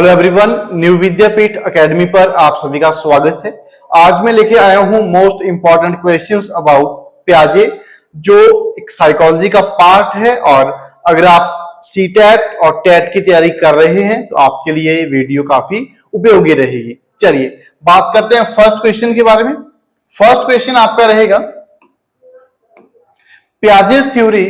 Hello everyone, new विद्यापीठ academy पर आप सभी का स्वागत है। आज मैं लेके आया हूं मोस्ट इंपॉर्टेंट क्वेश्चंस अबाउट प्याजे, जो एक साइकोलॉजी का पार्ट है। और अगर आप सीटेट और टेट की तैयारी कर रहे हैं तो आपके लिए ये वीडियो काफी उपयोगी रहेगी। चलिए बात करते हैं फर्स्ट क्वेश्चन के बारे में। फर्स्ट क्वेश्चन आपका रहेगा, Piaget's theory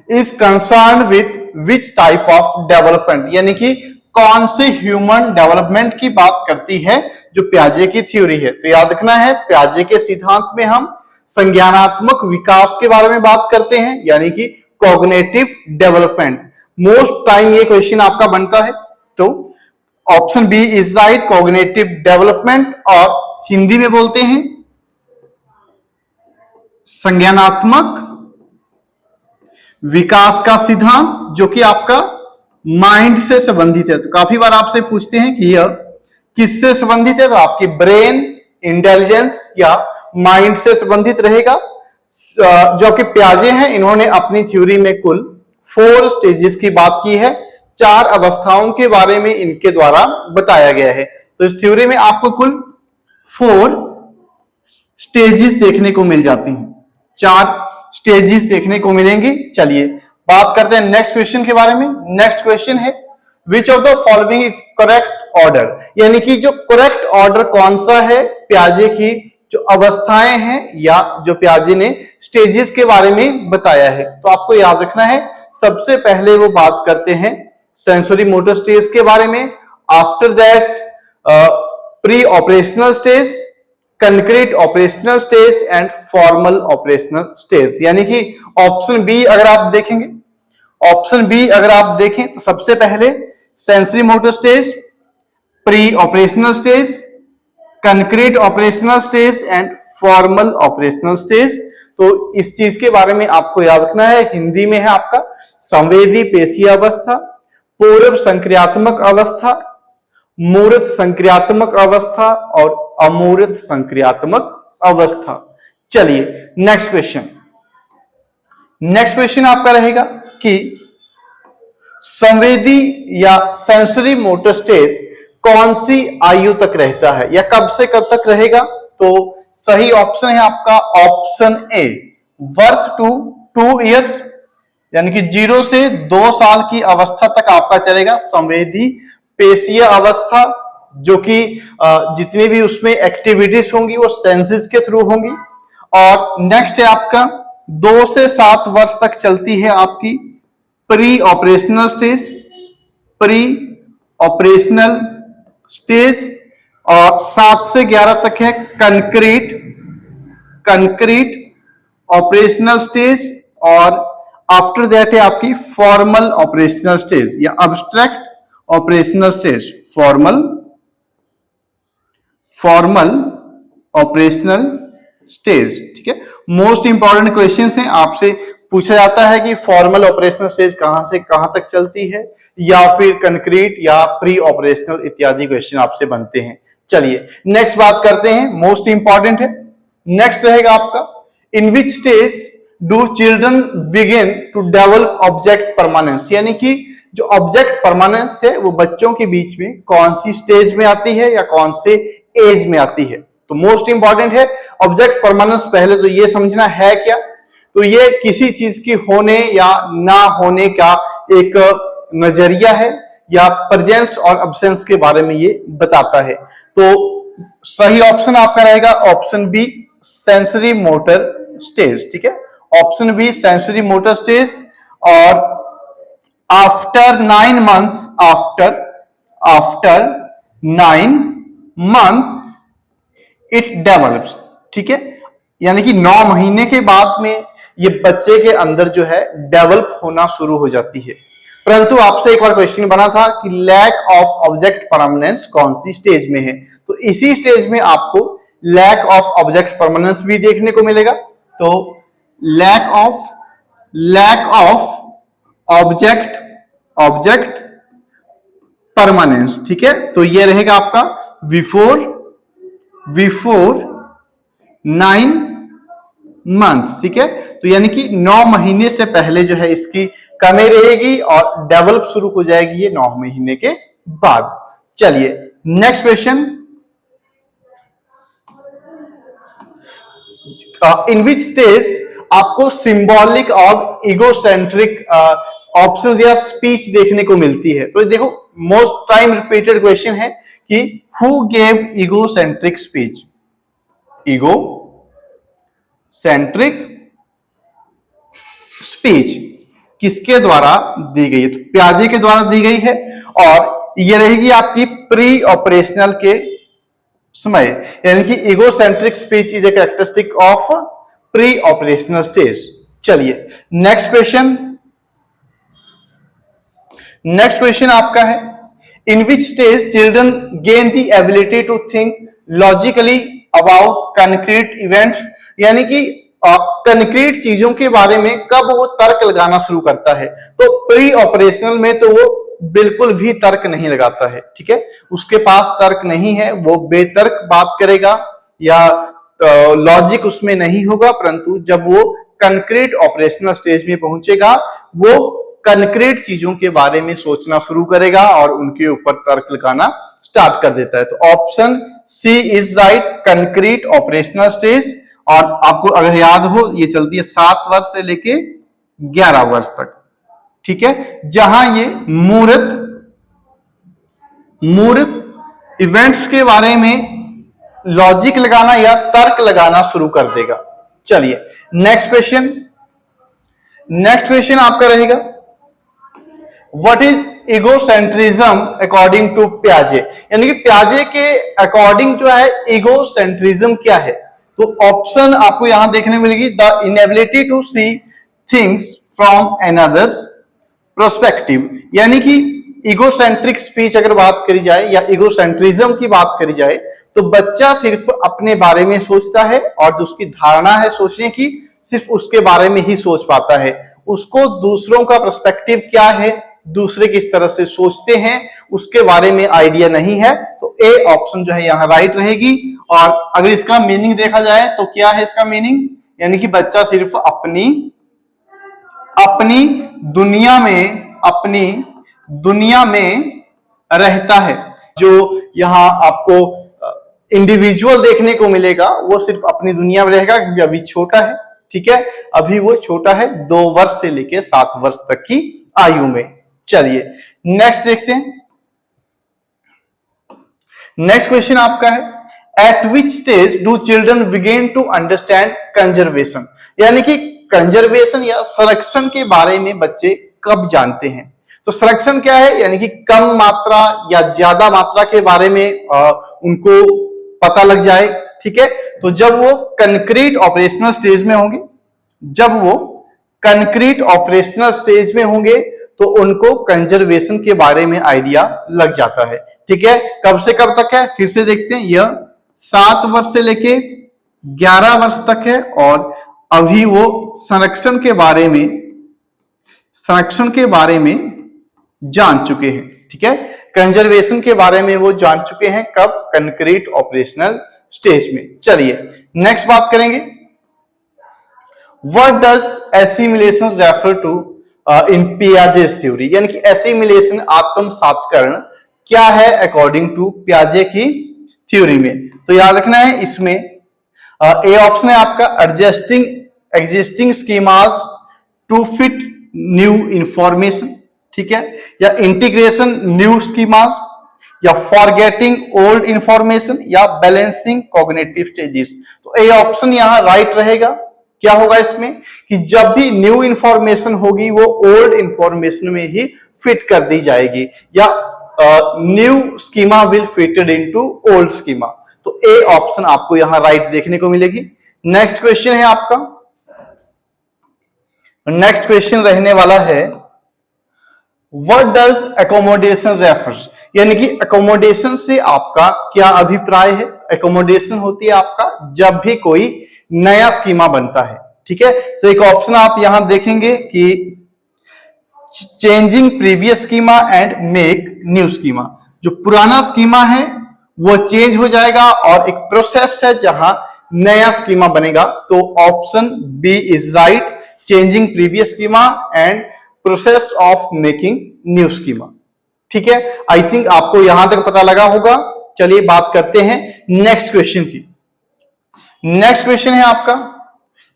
is concern with which type of development, यानी कि कौन से ह्यूमन डेवलपमेंट की बात करती है जो प्याजे की थ्योरी है। तो याद रखना है, प्याजे के सिद्धांत में हम संज्ञानात्मक विकास के बारे में बात करते हैं, यानी कि कॉग्निटिव डेवलपमेंट। मोस्ट टाइम ये क्वेश्चन आपका बनता है, तो option B is right, cognitive development, और हिंदी में बोलते हैं संज्ञानात्मक विकास का सिद्धांत, जो कि आपका माइंड से संबंधित है। तो काफी बार आपसे पूछते हैं कि यह किससे संबंधित है, तो आपकी ब्रेन, इंटेलिजेंस या माइंड से संबंधित रहेगा। जो कि प्याजे हैं, इन्होंने अपनी थ्योरी में कुल 4 स्टेजेस की बात की है। 4 अवस्थाओं के बारे में इनके द्वारा बताया गया है। तो इस थ्योरी में आपको कुल 4 स्टेजेस देखने को मिल जाती हैं, 4 स्टेजेस देखने को मिलेंगी। चलिए बात करते हैं नेक्स्ट क्वेश्चन के बारे में। नेक्स्ट क्वेश्चन है, which of the following is correct order, यानी कि जो करेक्ट ऑर्डर कौन सा है प्याजे की जो अवस्थाएं हैं या जो प्याजे ने स्टेजेस के बारे में बताया है। तो आपको याद रखना है, सबसे पहले वो बात करते हैं सेंसरी मोटर स्टेज के बारे में। After that pre operational stage, concrete operational stage and formal operational stage. यानी कि ऑप्शन बी अगर आप देखेंगे, ऑप्शन बी अगर आप देखें तो सबसे पहले sensory motor stage, pre operational stage, concrete operational stage and formal operational stage. तो इस चीज के बारे में आपको याद रखना है। हिंदी में है आपका संवेदी पेशीय अवस्था, पूर्व संक्रियात्मक अवस्था, मूर्त संक्रियात्मक अवस्था और अमूर्त संक्रियात्मक अवस्था। चलिए नेक्स्ट क्वेश्चन। नेक्स्ट क्वेश्चन आपका रहेगा कि संवेदी या सेंसरी मोटर स्टेज कौन सी आयु तक रहता है या कब से कब तक रहेगा। तो सही ऑप्शन है आपका option A, birth to 2 years, यानी कि 0 से 2 साल की अवस्था तक आपका चलेगा संवेदी पेशीय अवस्था, जो कि जितनी भी उसमें एक्टिविटीज होंगी वो सेंसेस के थ्रू होंगी। और नेक्स्ट है आपका 2 से 7 वर्ष तक चलती है आपकी pre operational stage, pre operational stage, और 7 से 11 तक है कंक्रीट ऑपरेशनल स्टेज, और आफ्टर दैट है आपकी फॉर्मल ऑपरेशनल स्टेज या abstract operational stage, formal operational stage. ठीक है, मोस्ट इंपॉर्टेंट क्वेश्चन हैं। आपसे पूछा जाता है कि फॉर्मल ऑपरेशनल स्टेज कहां से कहां तक चलती है, या फिर कंक्रीट या प्री ऑपरेशनल इत्यादि क्वेश्चन आपसे बनते हैं। चलिए नेक्स्ट बात करते हैं, मोस्ट इंपॉर्टेंट है। नेक्स्ट रहेगा आपका, in which stage do children begin to develop object permanence, यानी कि जो ऑब्जेक्ट परमानेंस है वो बच्चों के बीच में कौन सी स्टेज में आती है या कौन से एज में आती है। तो मोस्ट इंपॉर्टेंट है ऑब्जेक्ट परमानेंस। पहले तो ये समझना है क्या, तो ये किसी चीज की होने या ना होने का एक नजरिया है या प्रेजेंस और अब्सेंस के बारे में ये बताता है। तो सही ऑप्शन आपका रहेगा option B, sensory motor stage. ठीक है, option B sensory motor stage. और after 9 month, after 9 month it develops. ठीक है, यानी कि 9 महीने के बाद में ये बच्चे के अंदर जो है डेवलप होना शुरू हो जाती है। परंतु आपसे एक बार क्वेश्चन बना था कि लैक ऑफ ऑब्जेक्ट परमानेंस कौन सी स्टेज में है, तो इसी स्टेज में आपको लैक ऑफ ऑब्जेक्ट परमानेंस भी देखने को मिलेगा। तो लैक ऑफ ऑब्जेक्ट परमानेंस। ठीक है, तो ये रहेगा आपका बिफोर 9 मंथ। ठीक है, तो यानी कि 9 महीने से पहले जो है इसकी कमी रहेगी और डेवलप शुरू हो जाएगी ये 9 महीने के बाद। चलिए next question, in which stage आपको सिंबॉलिक और इगोसेंट्रिक ऑप्शंस या स्पीच देखने को मिलती है। तो देखो मोस्ट टाइम रिपीटेड क्वेश्चन है कि who gave egocentric speech, ego centric speech किसके द्वारा दी गई है? तो प्याजे के द्वारा दी गई है और यह रहेगी आपकी प्री ऑपरेशनल के समय, यानी कि egocentric speech is a characteristic of pre operational stage. चलिए नेक्स्ट क्वेश्चन, नेक्स्ट क्वेश्चन आपका है in which stage children gain the ability to think logically about concrete events, यानी कि कंक्रीट चीजों के बारे में कब वो तर्क लगाना शुरू करता है। तो प्री ऑपरेशनल में तो वो बिल्कुल भी तर्क नहीं लगाता है, ठीक है, उसके पास तर्क नहीं है, वो बेतर्क बात करेगा या लॉजिक उसमें नहीं होगा, परंतु जब वो कंक्रीट ऑपरेशनल स्टेज में पहुंचेगा वो कंक्रीट चीजों के बारे में सोचना शुरू करेगा और उनके ऊपर तर्क लगाना स्टार्ट कर देता है। तो option C is right, concrete operational stage. और आपको अगर याद हो ये चलती है 7 वर्ष से लेके 11 वर्ष तक, ठीक है, जहां ये मूर्त इवेंट्स के बारे में लॉजिक लगाना या तर्क लगाना शुरू कर देगा। चलिए नेक्स्ट क्वेश्चन, नेक्स्ट क्वेश्चन आपका रहेगा व्हाट इज इगोसेंट्रिज्म अकॉर्डिंग टू प्याजे, यानी कि प्याजे के अकॉर्डिंग जो है इगोसेंट्रिज्म क्या है। तो ऑप्शन आपको यहां देखने मिलेगी the inability to see things from another's prospective, यानी कि इगोसेंट्रिक स्पीच अगर बात करी जाए या इगोसेंट्रिज्म की बात करी जाए तो बच्चा सिर्फ अपने बारे में सोचता है और जो उसकी धारणा है सोचने की सिर्फ उसके बारे में ही सोच पाता है, उसको दूसरों का पर्सपेक्टिव क्या है, दूसरे किस तरह से सोचते हैं उसके बारे में आइडिया नहीं है। तो ए ऑप्शन जो है यहां राइट रहेगी। और अगर इसका मीनिंग देखा जाए तो क्या है इसका मीनिंग, यानी कि बच्चा सिर्फ अपनी दुनिया में रहता है। जो यहां आपको इंडिविजुअल देखने को मिलेगा वो सिर्फ अपनी दुनिया में रहेगा क्योंकि अभी छोटा है, ठीक है, अभी वो छोटा है 2 वर्ष से लेकर 7 वर्ष तक की आयु में। चलिए नेक्स्ट देखते हैं, नेक्स्ट क्वेश्चन आपका है at which stage do children begin to understand conservation, यानी कि कंजर्वेशन या संरक्षण के बारे में बच्चे कब जानते हैं। तो संरक्षण क्या है, यानी कि कम मात्रा या ज्यादा मात्रा के बारे में उनको पता लग जाए, ठीक है। तो जब वो कंक्रीट ऑपरेशनल स्टेज में होंगे, जब वो कंक्रीट ऑपरेशनल स्टेज में होंगे तो उनको कंजर्वेशन के बारे में आइडिया लग जाता है, ठीक है। कब से कब तक है फिर से देखते हैं, यह 7 वर्ष से लेके 11 वर्ष तक है और अभी वो संरक्षण के बारे में जान चुके हैं, ठीक है, कंजर्वेशन के बारे में वो जान चुके हैं कब, कंक्रीट ऑपरेशनल स्टेज में। चलिए नेक्स्ट बात करेंगे what does assimilation refer to in Piaget's theory, यानी कि एसिमिलेशन आत्मसातकरण क्या है अकॉर्डिंग टू पियाजे की थ्योरी में। तो याद रखना है इसमें ए ऑप्शन है आपका adjusting existing schemas to fit new information, ठीक है, या इंटीग्रेशन न्यू स्कीमास, या फॉरगेटिंग ओल्ड इंफॉर्मेशन, या बैलेंसिंग कॉग्निटिव स्टेजेस। तो ए ऑप्शन यहां राइट रहेगा। क्या होगा इसमें कि जब भी न्यू इंफॉर्मेशन होगी वो ओल्ड इंफॉर्मेशन में ही फिट कर दी जाएगी, या new schema will fitted into old schema. तो ए ऑप्शन आपको यहां राइट देखने को मिलेगी। नेक्स्ट क्वेश्चन है आपका, नेक्स्ट क्वेश्चन रहने वाला है व्हाट डज एकोमोडेशन रेफर्स, यानी कि एकोमोडेशन से आपका क्या अभिप्राय है। एकोमोडेशन होती है आपका जब भी कोई नया स्कीमा बनता है, ठीक है। तो एक ऑप्शन आप यहां देखेंगे कि changing previous schema and make new schema, जो पुराना स्कीमा है वो चेंज हो जाएगा और एक प्रोसेस है जहां नया स्कीमा बनेगा। तो option B is right, changing previous schema and process of making new schema, ठीक है, आई थिंक आपको यहां तक पता लगा होगा। चलिए बात करते हैं नेक्स्ट क्वेश्चन की। नेक्स्ट क्वेश्चन है आपका,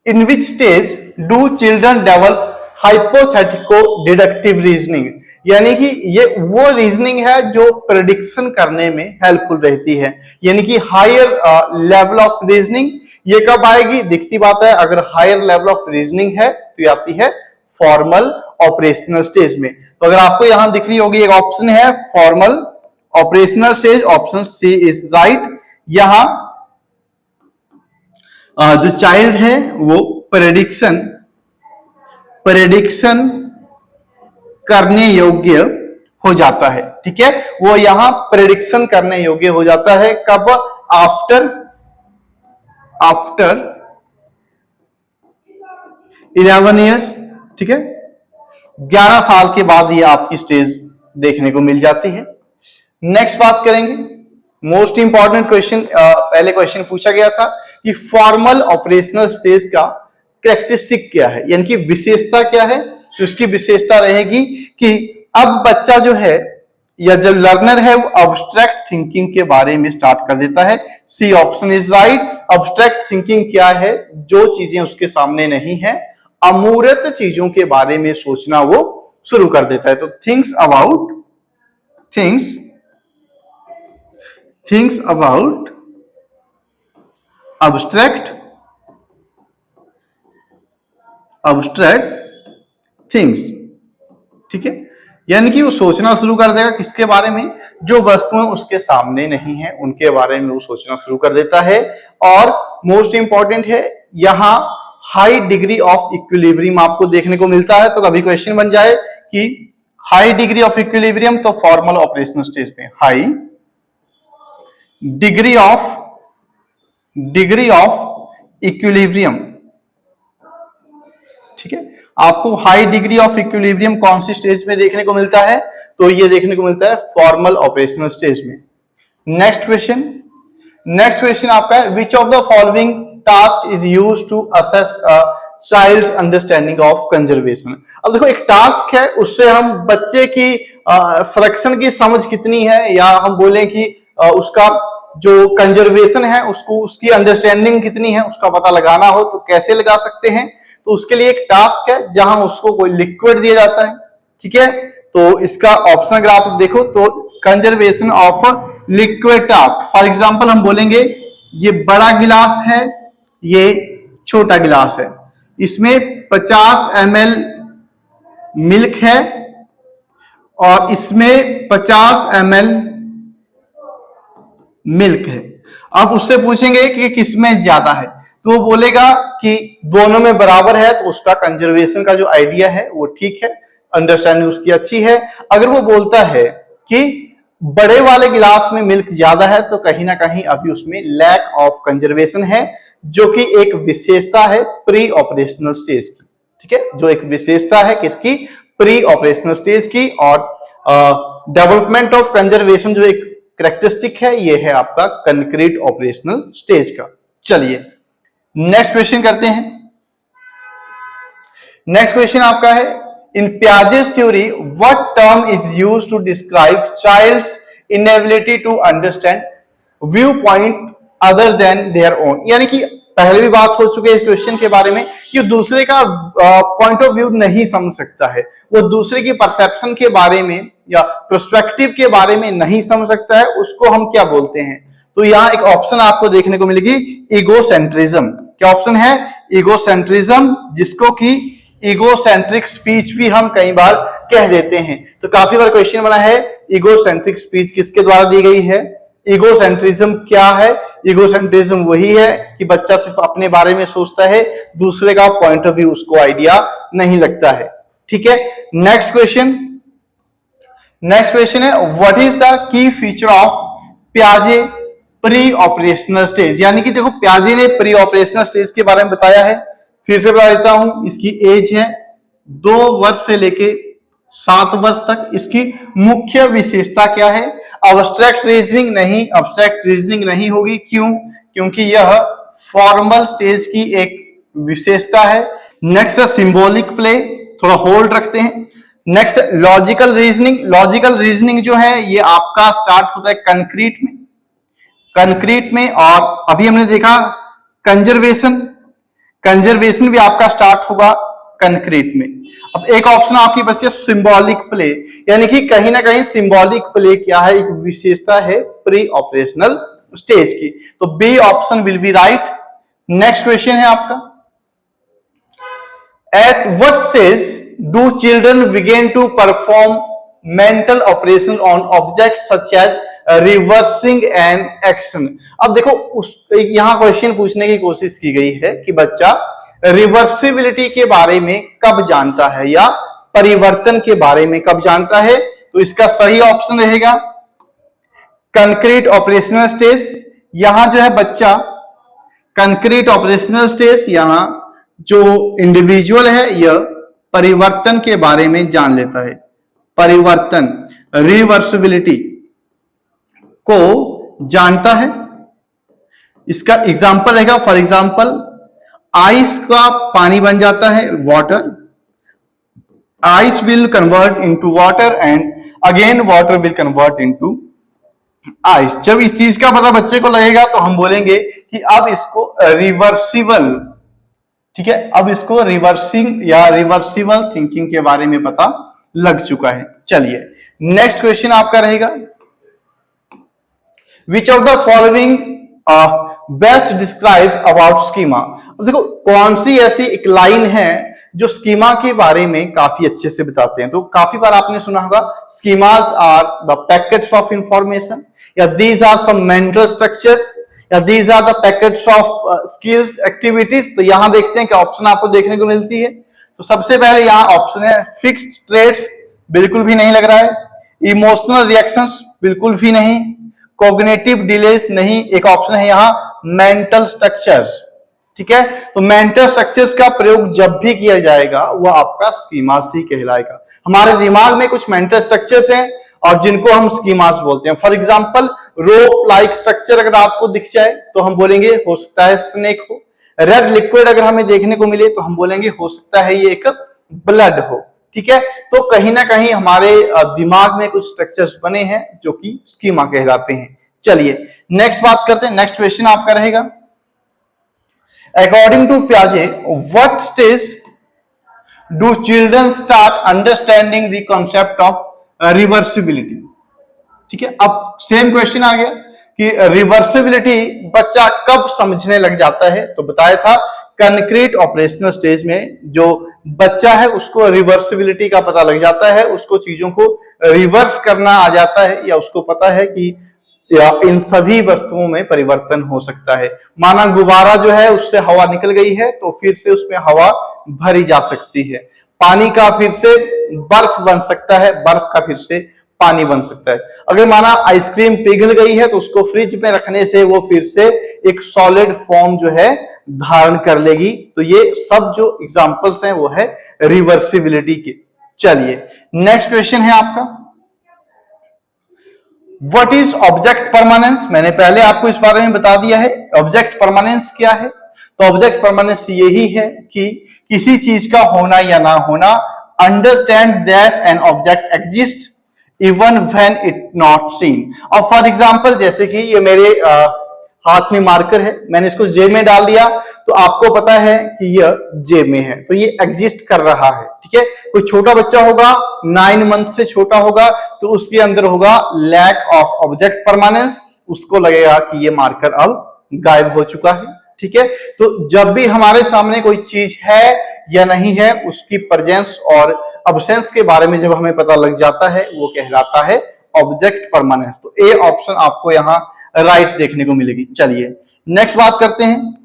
in which stage do children develop hypothetico deductive reasoning, यानी कि ये वो रीजनिंग है जो प्रेडिक्शन करने में हेल्पफुल रहती है, यानी कि हायर लेवल ऑफ रीजनिंग। ये कब आएगी? दिखती बात है, अगर हायर लेवल ऑफ रीजनिंग है तो ये आती है फॉर्मल ऑपरेशनल स्टेज में। तो अगर आपको यहां दिख रही होगी एक ऑप्शन है formal operational stage, option C is right. यहां जो चाइल्ड है वो प्रेडिक्शन करने योग्य हो जाता है, ठीक है, वो यहां प्रेडिक्शन करने योग्य हो जाता है। कब? आफ्टर 11 ईयर्स, ठीक है, 11 साल के बाद ये आपकी स्टेज देखने को मिल जाती है। नेक्स्ट बात करेंगे, मोस्ट इंपॉर्टेंट क्वेश्चन, पहले क्वेश्चन पूछा गया था कि फॉर्मल ऑपरेशनल स्टेज का कैरेक्टरिस्टिक क्या है, यानी कि विशेषता क्या है। तो उसकी विशेषता रहेगी कि अब बच्चा जो है या जो लर्नर है वो अब्स्ट्रैक्ट थिंकिंग के बारे में स्टार्ट कर देता है। C option is right. Abstract thinking क्या है? जो चीजें उसके सामने नहीं है, अमूर्त चीजों के बारे में सोचना वो शुरू कर देता है। तो थिंक्स अबाउट अब्स्ट्रैक्ट थिंग्स, ठीक है, यानी कि वो सोचना शुरू कर देगा किसके बारे में? जो वस्तुएं उसके सामने नहीं है उनके बारे में वो सोचना शुरू कर देता है। और मोस्ट इंपॉर्टेंट है, यहां हाई डिग्री ऑफ इक्विलिब्रियम आपको देखने को मिलता है। तो कभी क्वेश्चन बन जाए कि हाई डिग्री ऑफ इक्विलिब्रियम, तो फॉर्मल ऑपरेशनल स्टेज में हाई डिग्री ऑफ इक्विलिब्रियम, ठीक है, आपको हाई डिग्री ऑफ इक्विलिब्रियम कौन सी स्टेज में देखने को मिलता है? तो ये देखने को मिलता है फॉर्मल ऑपरेशनल स्टेज में। नेक्स्ट क्वेश्चन आपका है, which of the following task is used to assess child's understanding of conservation. अब देखो, एक टास्क है, उससे हम बच्चे की संरक्षण की समझ कितनी है, या हम बोले कि उसका जो कंजर्वेशन है उसको उसकी अंडरस्टैंडिंग कितनी है, उसका पता लगाना हो तो कैसे लगा सकते हैं? तो उसके लिए एक टास्क है जहां उसको कोई लिक्विड दिया जाता है, ठीक है। तो इसका ऑप्शन अगर आप देखो तो conservation of liquid task, for example हम बोलेंगे ये बड़ा गिलास है, ये छोटा गिलास है, इसमें 50 ml मिल्क है और इसमें 50 ml मिल्क है। अब उससे पूछेंगे कि किसमें ज्यादा है, तो वो बोलेगा कि दोनों में बराबर है, तो उसका कंजर्वेशन का जो आइडिया है वो ठीक है, अंडरस्टैंडिंग उसकी अच्छी है। अगर वो बोलता है कि बड़े वाले गिलास में मिल्क ज्यादा है, तो कहीं ना कहीं अभी उसमें लैक ऑफ कंजर्वेशन है, जो कि एक विशेषता है प्री ऑपरेशनल स्टेज की, ठीक है, जो एक विशेषता है किसकी? प्री ऑपरेशनल स्टेज की। और डेवलपमेंट ऑफ कंजर्वेशन जो एक कैरेक्टरिस्टिक है, ये है आपका कंक्रीट ऑपरेशनल स्टेज का। चलिए नेक्स्ट क्वेश्चन करते हैं। नेक्स्ट क्वेश्चन आपका है, in Piaget's theory what term is used to describe child's inability to understand view point other than their own. यानी कि पहले भी बात हो चुकी है इस क्वेश्चन के बारे में कि दूसरे का पॉइंट ऑफ व्यू नहीं समझ सकता है, वो दूसरे की परसेप्शन के बारे में या पर्सपेक्टिव के बारे में नहीं समझ सकता है, उसको हम क्या बोलते हैं? तो यहां एक ऑप्शन आपको देखने को मिलेगी ईगोसेंट्रिज्म। क्या ऑप्शन है? ईगोसेंट्रिज्म, जिसको कि ईगोसेंट्रिक स्पीच भी हम कई बार कह देते हैं। तो काफी बार क्वेश्चन बना है ईगोसेंट्रिक स्पीच किसके द्वारा दी गई है। ईगोसेंट्रिज्म क्या है? ईगोसेंट्रिज्म वही है कि बच्चा सिर्फ अपने बारे में सोचता है, दूसरे का पॉइंट ऑफ व्यू उसको आइडिया नहीं लगता है, ठीक है। नेक्स्ट क्वेश्चन है, what is the key feature of पियाजे प्री ऑपरेशनल स्टेज। यानी कि देखो, पियाजे ने प्री ऑपरेशनल स्टेज के बारे में बताया है, फिर से बता देता हूं। इसकी एज है 2 वर्ष से लेके 7 वर्ष तक। इसकी मुख्य विशेषता क्या है? अब्स्ट्रैक्ट रीजनिंग नहीं होगी। क्यों? क्योंकि यह फॉर्मल स्टेज की एक विशेषता है। नेक्स्ट सिंबॉलिक प्ले, थोड़ा होल्ड रखते हैं। Next logical reasoning. Logical reasoning जो है ये आपका स्टार्ट होता है कंक्रीट में, कंक्रीट में, और अभी हमने देखा कंजर्वेशन, कंजर्वेशन भी आपका स्टार्ट होगा कंक्रीट में। अब एक ऑप्शन आपकी बचती है सिंबॉलिक प्ले, यानी कि कहीं ना कहीं सिंबॉलिक प्ले क्या है, एक विशेषता है प्री ऑपरेशनल स्टेज की, तो B option will be right. Next question है आपका, at what stage do children begin to perform mental operation on object such as reversing an action. अब देखो यहां क्वेश्चन पूछने की कोशिश की गई है कि बच्चा रिवर्सिबिलिटी के बारे में कब जानता है या परिवर्तन के बारे में कब जानता है, तो इसका सही ऑप्शन रहेगा कंक्रीट ऑपरेशनल स्टेज। यहां जो है बच्चा कंक्रीट ऑपरेशनल स्टेज, यहां जो इंडिविजुअल है यह परिवर्तन के बारे में जान लेता है, परिवर्तन रिवर्सिबिलिटी को जानता है। इसका एग्जाम्पल रहेगा, फॉर एग्जाम्पल आइस का पानी बन जाता है water, ice will convert into water and again water will convert into ice. जब इस चीज का पता बच्चे को लगेगा तो हम बोलेंगे कि अब इसको रिवर्सिबल, ठीक है, अब इसको रिवर्सिंग या रिवर्सिबल थिंकिंग के बारे में पता लग चुका है। चलिए नेक्स्ट क्वेश्चन आपका रहेगा, विच of the following best describe about schema. देखो कौन सी ऐसी एक लाइन है जो स्कीमा के बारे में काफी अच्छे से बताते हैं। तो काफी बार आपने सुना होगा schemas are the packets of information, या these are some mental structures, या these are the packets of skills activities. तो यहां देखते हैं कि ऑप्शन आपको देखने को मिलती है। तो सबसे पहले यहां ऑप्शन है फिक्स्ड ट्रेड्स, बिल्कुल भी नहीं लग रहा है। इमोशनल रिएक्शंस, बिल्कुल भी नहीं। कॉग्निटिव डिलेस, नहीं। एक ऑप्शन है यहां मेंटल स्ट्रक्चर्स, ठीक है। तो मेंटल स्ट्रक्चर्स का प्रयोग जब भी किया जाएगा वह आपका स्कीमास ही कहलाएगा। हमारे दिमाग में कुछ मेंटल स्ट्रक्चर्स हैं और जिनको हम स्कीमास बोलते हैं। For example rope like structure अगर आपको दिख जाए तो हम बोलेंगे हो सकता है स्नेक हो। रेड लिक्विड अगर हमें देखने को मिले तो हम बोलेंगे हो सकता है ये एक ब्लड हो, ठीक है। तो कहीं ना कहीं हमारे दिमाग में कुछ स्ट्रक्चर्स बने हैं जो कि स्कीमा कहलाते हैं। चलिए नेक्स्ट बात करते हैं। नेक्स्ट क्वेश्चन आपका रहेगा, अकॉर्डिंग टू पियाजे what stage do children start understanding the concept of reversibility, ठीक है। अब सेम क्वेश्चन आ गया कि रिवर्सिबिलिटी बच्चा कब समझने लग जाता है। तो बताया था कंक्रीट ऑपरेशनल स्टेज में जो बच्चा है उसको रिवर्सिबिलिटी का पता लग जाता है, उसको चीजों को रिवर्स करना आ जाता है, या उसको पता है कि या इन सभी वस्तुओं में परिवर्तन हो सकता है। माना गुब्बारा जो है उससे हवा निकल गई है तो फिर से उसमें हवा भरी जा सकती है। पानी का फिर से बर्फ बन सकता है, बर्फ का फिर से पानी बन सकता है। अगर माना आइसक्रीम पिघल गई है तो उसको फ्रिज में रखने से वो फिर से एक सॉलिड फॉर्म जो है धारण कर लेगी। तो ये सब जो एग्जांपल्स हैं वो है रिवर्सिबिलिटी के। चलिए नेक्स्ट क्वेश्चन है आपका, व्हाट इज ऑब्जेक्ट परमानेंस। मैंने पहले आपको इस बारे में बता दिया है ऑब्जेक्ट परमानेंस क्या है। तो ऑब्जेक्ट परमानेंस यही है कि किसी चीज का होना या ना होना, understand that an object exist even when it not seen. और फॉर एग्जांपल जैसे कि ये मेरे हाथ में मार्कर है, मैंने इसको जेब में डाल दिया तो आपको पता है कि यह जेब में है, तो ये एग्जिस्ट कर रहा है, ठीक है। कोई छोटा बच्चा होगा 9 मंथ से छोटा होगा तो उसके अंदर होगा लैक ऑफ ऑब्जेक्ट परमानेंस, उसको लगेगा कि ये मार्कर अब गायब हो चुका है, ठीक है। तो जब भी हमारे सामने कोई चीज है या नहीं है उसकी प्रेजेंस और अब्सेंस के बारे में जब हमें पता लग जाता है वो कहलाता है ऑब्जेक्ट परमानेंस। तो ए ऑप्शन आपको यहां राइट देखने को मिलेगी। चलिए नेक्स्ट बात करते हैं।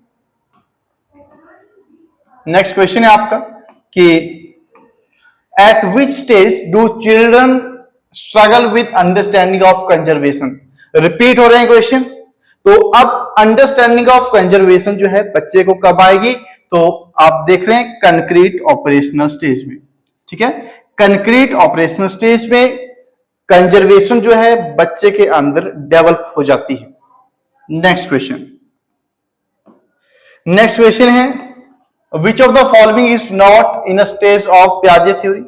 नेक्स्ट क्वेश्चन है आपका कि eight which stage do children struggle with understanding of conservation. Repeat हो रहे हैं क्वेश्चन। तो अब अंडरस्टैंडिंग ऑफ कंजर्वेशन जो है बच्चे को कब आएगी, तो आप देख रहे हैं कंक्रीट ऑपरेशनल स्टेज में, ठीक है। कंक्रीट ऑपरेशनल स्टेज में कंजर्वेशन जो है बच्चे के अंदर डेवलप हो जाती है। नेक्स्ट क्वेश्चन, नेक्स्ट क्वेश्चन है which of the following is not in a stage of पियाजे थ्योरी।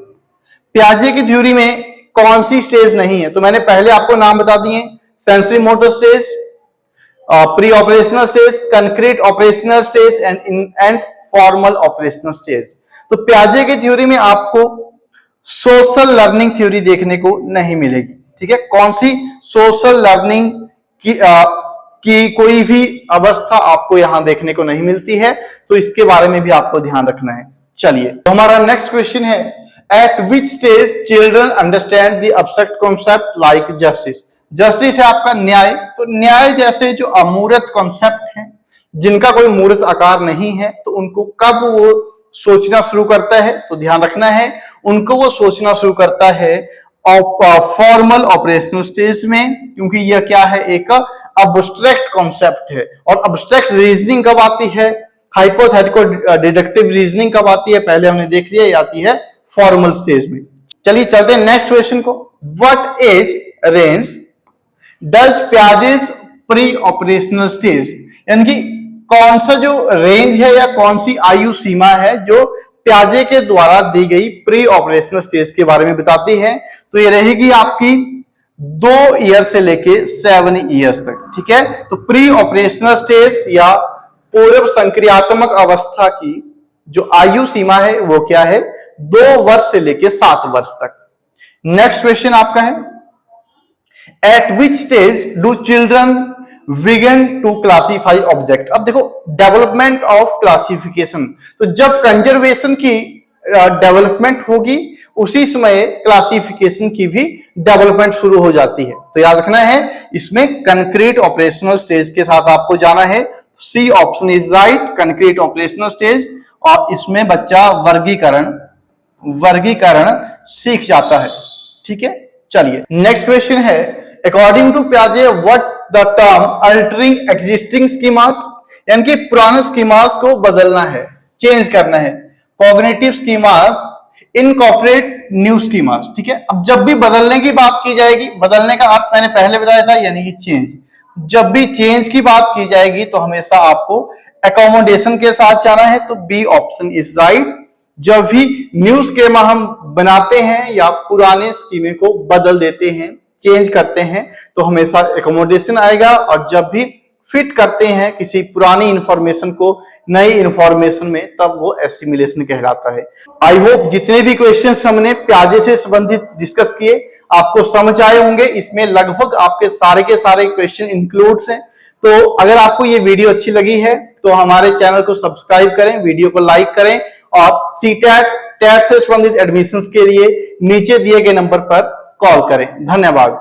प्याजे की थ्योरी में कौन सी स्टेज नहीं है? तो मैंने पहले आपको नाम बता दिए, sensory motor stage, pre operational stage, concrete operational stage and formal operational stage. तो प्याजे की थ्योरी में आपको सोशल लर्निंग थ्योरी देखने को नहीं मिलेगी। ठीक है, कौन सी? सोशल लर्निंग की कोई भी अवस्था आपको यहां देखने को नहीं मिलती है, तो इसके बारे में भी आपको ध्यान रखना है। चलिए, तो हमारा नेक्स्ट क्वेश्चन है, at which stage children understand the abstract concept like justice. Justice है आपका न्याय, तो न्याय जैसे जो अमूर्त कॉन्सेप्ट है, जिनका कोई मूर्त आकार नहीं है, तो उनको कब वो सोचना शुरू करता है? तो ध्यान रखना है, उनको वो सोचना शुरू करता है फॉर्मल ऑपरेशनल स्टेज में, क्योंकि यह क्या है? एक अब्स्ट्रैक्ट कॉन्सेप्ट है। और अब्स्ट्रैक्ट रीजनिंग कब आती है? हाइपोथेटिकल डिडक्टिव रीजनिंग कब आती है? पहले हमने देख लिया, ये आती है फॉर्मल स्टेज में। चलिए चलते हैं नेक्स्ट क्वेश्चन को। What age range does Piaget's pre operational stage, यानी कि कौन सा जो रेंज है या कौन सी आयु सीमा है जो प्याजे के द्वारा दी गई प्री ऑपरेशनल स्टेज के बारे में बताती है? तो ये रहेगी आपकी 2 ईयर से लेके 7 ईयर्स तक। ठीक है, तो प्री ऑपरेशनल स्टेज या पूर्व संक्रियात्मक अवस्था की जो आयु सीमा है वो क्या है? 2 वर्ष से लेके 7 वर्ष तक। नेक्स्ट क्वेश्चन आपका है, at which stage do children begin to classify object. अब देखो, डेवलपमेंट ऑफ क्लासिफिकेशन, तो जब कंजर्वेशन की डेवलपमेंट होगी उसी समय क्लासिफिकेशन की भी डेवलपमेंट शुरू हो जाती है। तो याद रखना है, इसमें कंक्रीट ऑपरेशनल स्टेज के साथ आपको जाना है। C option is right, concrete operational stage. और इसमें बच्चा वर्गीकरण सीख जाता है। ठीक है, चलिए नेक्स्ट क्वेश्चन है, अकॉर्डिंग टू प्याजे what the term altering existing schemas, यानी कि पुराने स्कीमास को बदलना है, चेंज करना है। Cognitive schemas incorporate new schemas. ठीक है, अब जब भी बदलने की बात की जाएगी, बदलने का अर्थ मैंने पहले बताया था, यानी कि चेंज। जब भी चेंज की बात की जाएगी तो हमेशा आपको एकोमोडेशन के साथ जाना है। तो बी ऑप्शन इज राइट। जब भी न्यू स्कीमा हम बनाते हैं या पुराने स्कीमे को बदल देते हैं, चेंज करते हैं, तो हमेशा एकोमोडेशन आएगा। और जब भी फिट करते हैं किसी पुरानी इंफॉर्मेशन को नई इंफॉर्मेशन में, तब वो एसिमिलेशन कहलाता है। आई होप जितने भी क्वेश्चंस हमने प्याजे से संबंधित डिस्कस किए आपको समझ आए होंगे। इसमें लगभग आपके सारे के सारे क्वेश्चन इंक्लूड्स हैं। तो अगर आपको ये वीडियो अच्छी लगी है तो हमारे चैनल को सब्सक्राइब करें, वीडियो को लाइक करें और सीटेट टेट से संबंधित एडमिशंस के लिए नीचे दिए गए नंबर पर कॉल करें। धन्यवाद।